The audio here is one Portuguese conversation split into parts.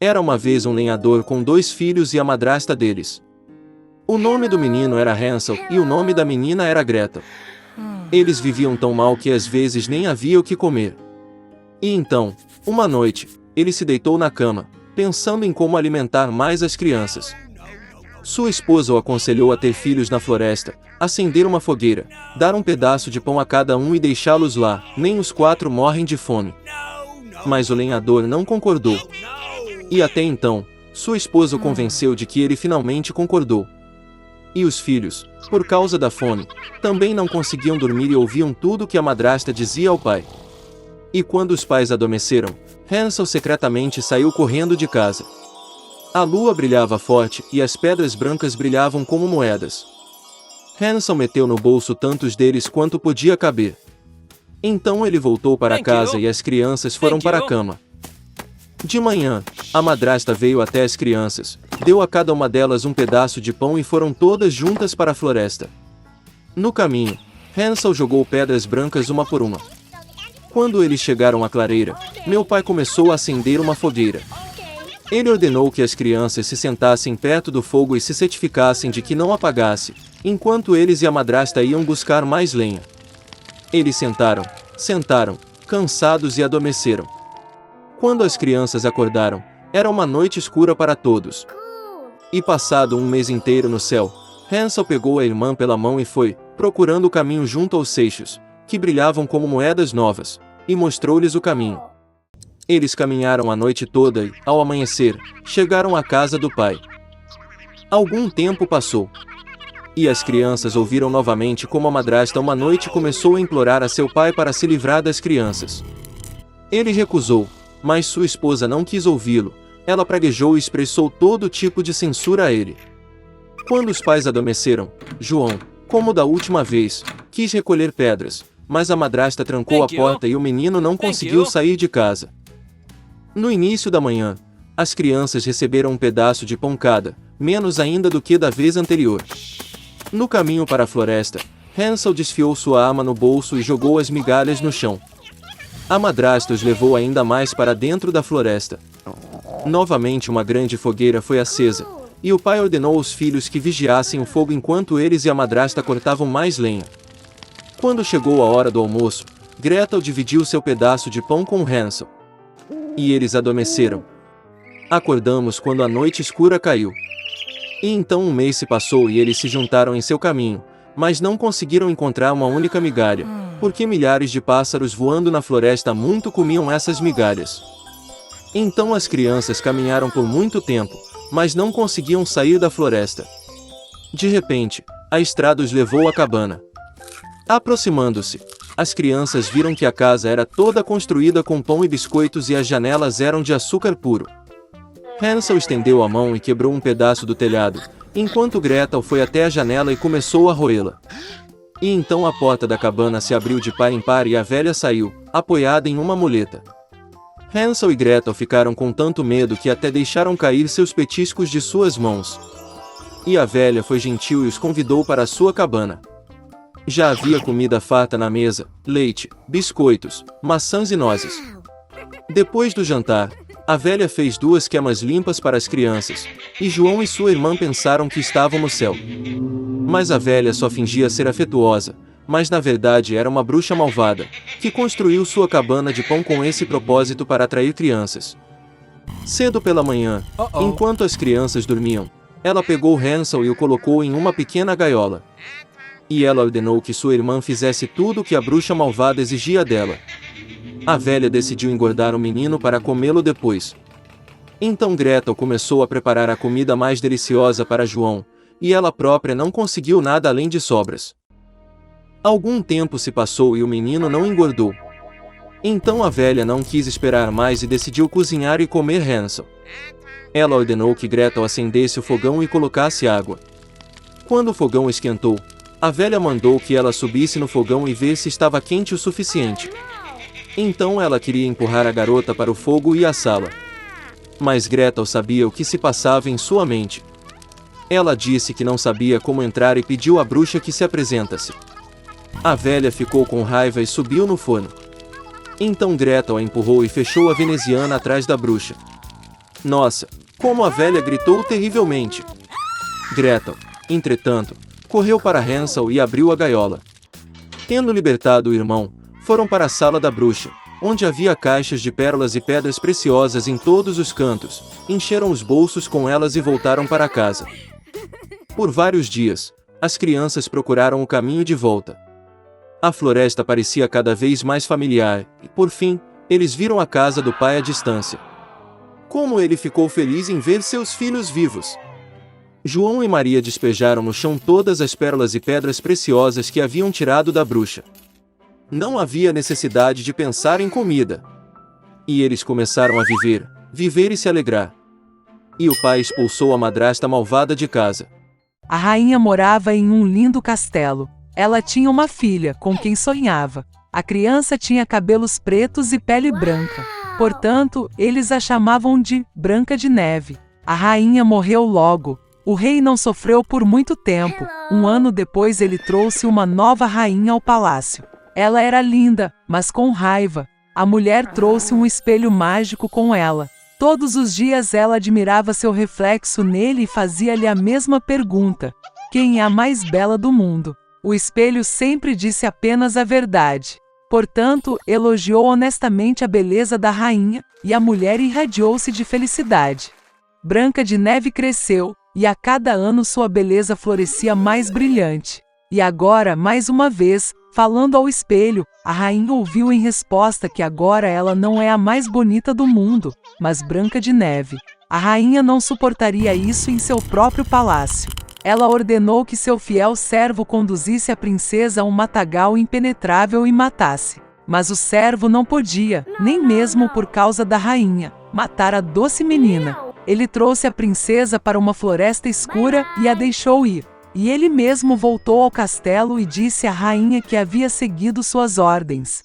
Era uma vez um lenhador com 2 filhos e a madrasta deles. O nome do menino era Hansel e o nome da menina era Gretel. Eles viviam tão mal que às vezes nem havia o que comer. E então, uma noite, ele se deitou na cama, pensando em como alimentar mais as crianças. Sua esposa o aconselhou a ter filhos na floresta, acender uma fogueira, dar um pedaço de pão a cada um e deixá-los lá, nem os 4 morrem de fome. Mas o lenhador não concordou. E até então, sua esposa o convenceu de que ele finalmente concordou. E os filhos, por causa da fome, também não conseguiam dormir e ouviam tudo que a madrasta dizia ao pai. E quando os pais adormeceram, Hansel secretamente saiu correndo de casa. A lua brilhava forte e as pedras brancas brilhavam como moedas. Hansel meteu no bolso tantos deles quanto podia caber. Então ele voltou para casa e as crianças foram para a cama. De manhã, a madrasta veio até as crianças, deu a cada uma delas um pedaço de pão e foram todas juntas para a floresta. No caminho, Hansel jogou pedras brancas uma por uma. Quando eles chegaram à clareira, meu pai começou a acender uma fogueira. Ele ordenou que as crianças se sentassem perto do fogo e se certificassem de que não apagasse, enquanto eles e a madrasta iam buscar mais lenha. Eles sentaram, cansados e adormeceram. Quando as crianças acordaram, era uma noite escura para todos. E passado um mês inteiro no céu, Hansel pegou a irmã pela mão e foi, procurando o caminho junto aos seixos, que brilhavam como moedas novas, e mostrou-lhes o caminho. Eles caminharam a noite toda e, ao amanhecer, chegaram à casa do pai. Algum tempo passou. E as crianças ouviram novamente como a madrasta uma noite começou a implorar a seu pai para se livrar das crianças. Ele recusou, mas sua esposa não quis ouvi-lo. Ela praguejou e expressou todo tipo de censura a ele. Quando os pais adormeceram, João, como da última vez, quis recolher pedras, mas a madrasta trancou a porta e o menino não conseguiu sair de casa. No início da manhã, as crianças receberam um pedaço de pão cada, menos ainda do que da vez anterior. No caminho para a floresta, Hansel desfiou sua arma no bolso e jogou as migalhas no chão. A madrasta os levou ainda mais para dentro da floresta. Novamente uma grande fogueira foi acesa, e o pai ordenou aos filhos que vigiassem o fogo enquanto eles e a madrasta cortavam mais lenha. Quando chegou a hora do almoço, Gretel dividiu seu pedaço de pão com Hansel. E eles adormeceram. Acordamos quando a noite escura caiu. E então um mês se passou e eles se juntaram em seu caminho, mas não conseguiram encontrar uma única migalha, porque milhares de pássaros voando na floresta muito comiam essas migalhas. Então as crianças caminharam por muito tempo, mas não conseguiam sair da floresta. De repente, a estrada os levou à cabana. Aproximando-se, as crianças viram que a casa era toda construída com pão e biscoitos e as janelas eram de açúcar puro. Hansel estendeu a mão e quebrou um pedaço do telhado, enquanto Gretel foi até a janela e começou a roê-la. E então a porta da cabana se abriu de par em par e a velha saiu, apoiada em uma muleta. Hansel e Gretel ficaram com tanto medo que até deixaram cair seus petiscos de suas mãos. E a velha foi gentil e os convidou para a sua cabana. Já havia comida farta na mesa, leite, biscoitos, maçãs e nozes. Depois do jantar, a velha fez 2 camas limpas para as crianças, e João e sua irmã pensaram que estavam no céu. Mas a velha só fingia ser afetuosa, mas na verdade era uma bruxa malvada, que construiu sua cabana de pão com esse propósito para atrair crianças. Cedo pela manhã, enquanto as crianças dormiam, ela pegou Hansel e o colocou em uma pequena gaiola. E ela ordenou que sua irmã fizesse tudo o que a bruxa malvada exigia dela. A velha decidiu engordar o menino para comê-lo depois. Então Gretel começou a preparar a comida mais deliciosa para João, e ela própria não conseguiu nada além de sobras. Algum tempo se passou e o menino não engordou. Então a velha não quis esperar mais e decidiu cozinhar e comer Hansel. Ela ordenou que Gretel acendesse o fogão e colocasse água. Quando o fogão esquentou, a velha mandou que ela subisse no fogão e ver se estava quente o suficiente. Então ela queria empurrar a garota para o fogo e assá-la. Mas Gretel sabia o que se passava em sua mente. Ela disse que não sabia como entrar e pediu à bruxa que se apresentasse. A velha ficou com raiva e subiu no forno. Então Gretel a empurrou e fechou a veneziana atrás da bruxa. Nossa, como a velha gritou terrivelmente. Gretel, entretanto, correu para Hansel e abriu a gaiola. Tendo libertado o irmão, foram para a sala da bruxa, onde havia caixas de pérolas e pedras preciosas em todos os cantos, encheram os bolsos com elas e voltaram para casa. Por vários dias, as crianças procuraram o caminho de volta. A floresta parecia cada vez mais familiar, e, por fim, eles viram a casa do pai à distância. Como ele ficou feliz em ver seus filhos vivos! João e Maria despejaram no chão todas as pérolas e pedras preciosas que haviam tirado da bruxa. Não havia necessidade de pensar em comida. E eles começaram a viver e se alegrar. E o pai expulsou a madrasta malvada de casa. A rainha morava em um lindo castelo. Ela tinha uma filha, com quem sonhava. A criança tinha cabelos pretos e pele branca. Portanto, eles a chamavam de Branca de Neve. A rainha morreu logo. O rei não sofreu por muito tempo. Um ano depois ele trouxe uma nova rainha ao palácio. Ela era linda, mas com raiva. A mulher trouxe um espelho mágico com ela. Todos os dias ela admirava seu reflexo nele e fazia-lhe a mesma pergunta: quem é a mais bela do mundo? O espelho sempre disse apenas a verdade. Portanto, elogiou honestamente a beleza da rainha, e a mulher irradiou-se de felicidade. Branca de Neve cresceu, e a cada ano sua beleza florescia mais brilhante. E agora, mais uma vez, falando ao espelho, a rainha ouviu em resposta que agora ela não é a mais bonita do mundo, mas Branca de Neve. A rainha não suportaria isso em seu próprio palácio. Ela ordenou que seu fiel servo conduzisse a princesa a um matagal impenetrável e matasse. Mas o servo não podia, nem mesmo por causa da rainha, matar a doce menina. Ele trouxe a princesa para uma floresta escura e a deixou ir. E ele mesmo voltou ao castelo e disse à rainha que havia seguido suas ordens.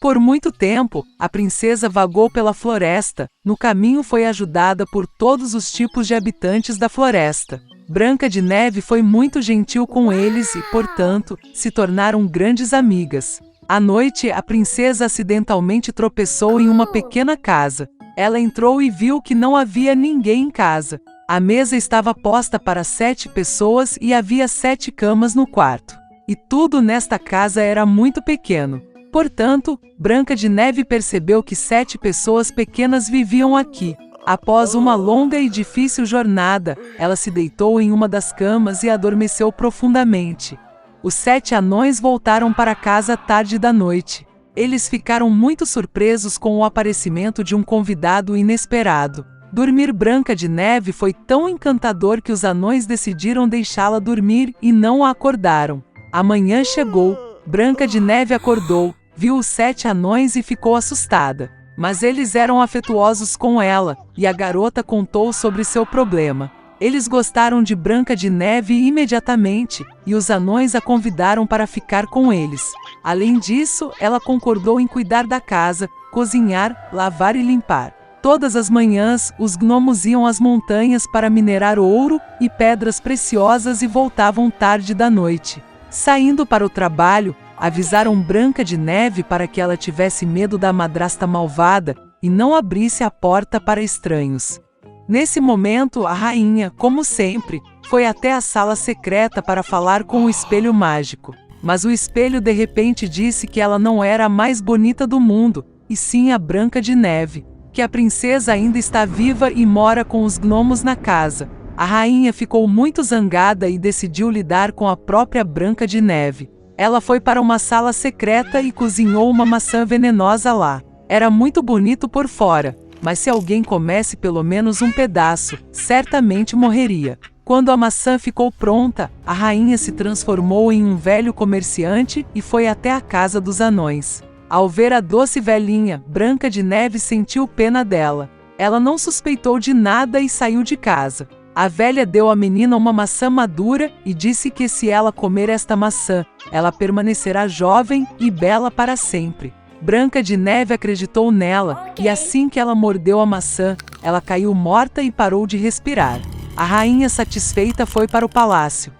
Por muito tempo, a princesa vagou pela floresta. No caminho foi ajudada por todos os tipos de habitantes da floresta. Branca de Neve foi muito gentil com eles e, portanto, se tornaram grandes amigas. À noite, a princesa acidentalmente tropeçou em uma pequena casa. Ela entrou e viu que não havia ninguém em casa. A mesa estava posta para 7 pessoas e havia 7 camas no quarto. E tudo nesta casa era muito pequeno. Portanto, Branca de Neve percebeu que 7 pessoas pequenas viviam aqui. Após uma longa e difícil jornada, ela se deitou em uma das camas e adormeceu profundamente. Os 7 anões voltaram para casa tarde da noite. Eles ficaram muito surpresos com o aparecimento de um convidado inesperado. Dormir Branca de Neve foi tão encantador que os anões decidiram deixá-la dormir e não a acordaram. A manhã chegou, Branca de Neve acordou, viu os 7 anões e ficou assustada. Mas eles eram afetuosos com ela, e a garota contou sobre seu problema. Eles gostaram de Branca de Neve imediatamente, e os anões a convidaram para ficar com eles. Além disso, ela concordou em cuidar da casa, cozinhar, lavar e limpar. Todas as manhãs, os gnomos iam às montanhas para minerar ouro e pedras preciosas e voltavam tarde da noite. Saindo para o trabalho, avisaram Branca de Neve para que ela tivesse medo da madrasta malvada e não abrisse a porta para estranhos. Nesse momento, a rainha, como sempre, foi até a sala secreta para falar com o espelho mágico. Mas o espelho de repente disse que ela não era a mais bonita do mundo, e sim a Branca de Neve, que a princesa ainda está viva e mora com os gnomos na casa. A rainha ficou muito zangada e decidiu lidar com a própria Branca de Neve. Ela foi para uma sala secreta e cozinhou uma maçã venenosa lá. Era muito bonito por fora, mas se alguém comesse pelo menos um pedaço, certamente morreria. Quando a maçã ficou pronta, a rainha se transformou em um velho comerciante e foi até a casa dos anões. Ao ver a doce velhinha, Branca de Neve sentiu pena dela. Ela não suspeitou de nada e saiu de casa. A velha deu à menina uma maçã madura e disse que se ela comer esta maçã, ela permanecerá jovem e bela para sempre. Branca de Neve acreditou nela, e assim que ela mordeu a maçã, ela caiu morta e parou de respirar. A rainha satisfeita foi para o palácio.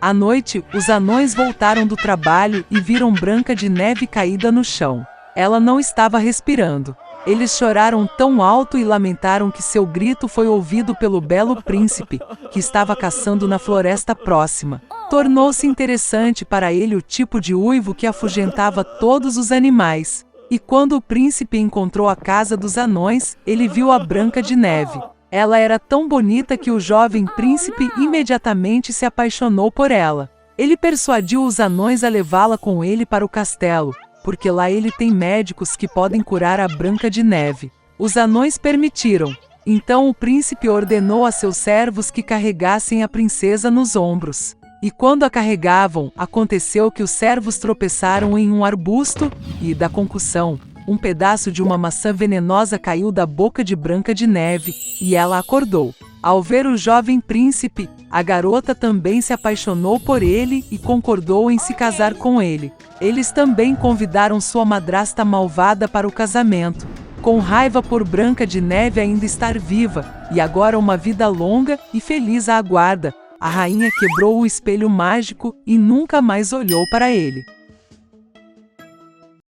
À noite, os anões voltaram do trabalho e viram Branca de Neve caída no chão. Ela não estava respirando. Eles choraram tão alto e lamentaram que seu grito foi ouvido pelo belo príncipe, que estava caçando na floresta próxima. Tornou-se interessante para ele o tipo de uivo que afugentava todos os animais. E quando o príncipe encontrou a casa dos anões, ele viu a Branca de Neve. Ela era tão bonita que o jovem príncipe imediatamente se apaixonou por ela. Ele persuadiu os anões a levá-la com ele para o castelo, porque lá ele tem médicos que podem curar a Branca de Neve. Os anões permitiram. Então o príncipe ordenou a seus servos que carregassem a princesa nos ombros. E quando a carregavam, aconteceu que os servos tropeçaram em um arbusto, e, da concussão, um pedaço de uma maçã venenosa caiu da boca de Branca de Neve, e ela acordou. Ao ver o jovem príncipe, a garota também se apaixonou por ele e concordou em se casar com ele. Eles também convidaram sua madrasta malvada para o casamento. Com raiva por Branca de Neve ainda estar viva, e agora uma vida longa e feliz a aguarda, a rainha quebrou o espelho mágico e nunca mais olhou para ele.